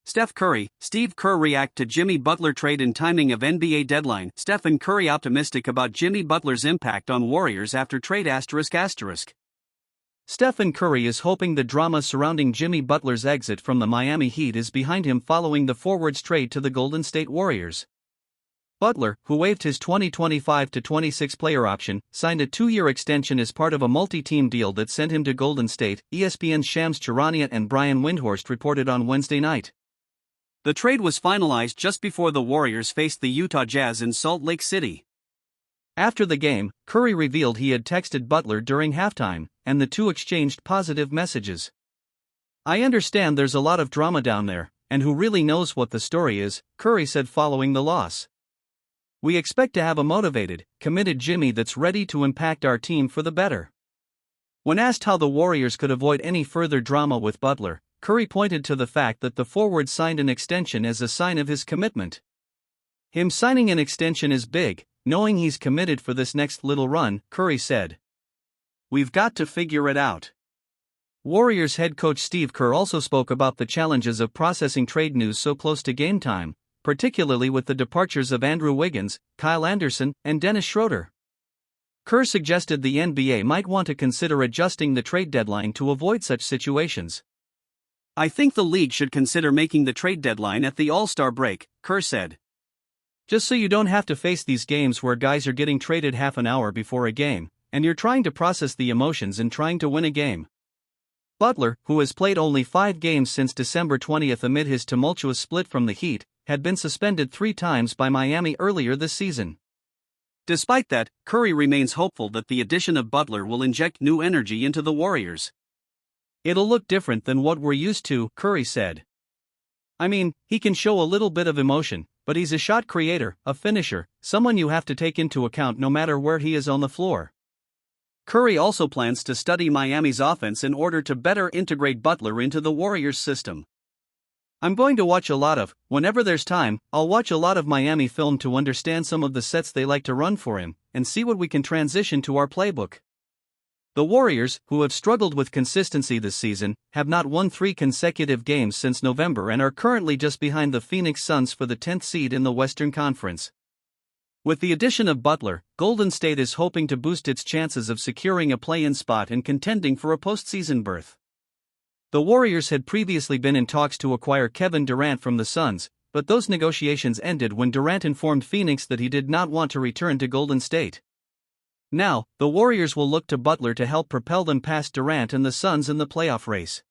Steph Curry, Steve Kerr react to Jimmy Butler trade and timing of NBA deadline. Steph and Curry optimistic about Jimmy Butler's impact on Warriors after trade ***. Steph and Curry is hoping the drama surrounding Jimmy Butler's exit from the Miami Heat is behind him following the forward's trade to the Golden State Warriors. Butler, who waived his 2025-26 player option, signed a 2-year extension as part of a multi-team deal that sent him to Golden State, ESPN's Shams Charania and Brian Windhorst reported on Wednesday night. The trade was finalized just before the Warriors faced the Utah Jazz in Salt Lake City. After the game, Curry revealed he had texted Butler during halftime, and the two exchanged positive messages. "I understand there's a lot of drama down there, and who really knows what the story is," Curry said following the loss. "We expect to have a motivated, committed Jimmy that's ready to impact our team for the better." When asked how the Warriors could avoid any further drama with Butler, Curry pointed to the fact that the forward signed an extension as a sign of his commitment. "Him signing an extension is big, knowing he's committed for this next little run," Curry said. "We've got to figure it out." Warriors head coach Steve Kerr also spoke about the challenges of processing trade news so close to game time, particularly with the departures of Andrew Wiggins, Kyle Anderson, and Dennis Schroeder. Kerr suggested the NBA might want to consider adjusting the trade deadline to avoid such situations. "I think the league should consider making the trade deadline at the All-Star break," Kerr said. "Just so you don't have to face these games where guys are getting traded half an hour before a game, and you're trying to process the emotions and trying to win a game." Butler, who has played only 5 games since December 20 amid his tumultuous split from the Heat, had been suspended 3 times by Miami earlier this season. Despite that, Curry remains hopeful that the addition of Butler will inject new energy into the Warriors. "It'll look different than what we're used to," Curry said. "I mean, he can show a little bit of emotion, but he's a shot creator, a finisher, someone you have to take into account no matter where he is on the floor." Curry also plans to study Miami's offense in order to better integrate Butler into the Warriors' system. "I'm going to watch a lot of, whenever there's time, I'll watch a lot of Miami film to understand some of the sets they like to run for him, and see what we can transition to our playbook." The Warriors, who have struggled with consistency this season, have not won 3 consecutive games since November and are currently just behind the Phoenix Suns for the 10th seed in the Western Conference. With the addition of Butler, Golden State is hoping to boost its chances of securing a play-in spot and contending for a postseason berth. The Warriors had previously been in talks to acquire Kevin Durant from the Suns, but those negotiations ended when Durant informed Phoenix that he did not want to return to Golden State. Now, the Warriors will look to Butler to help propel them past Durant and the Suns in the playoff race.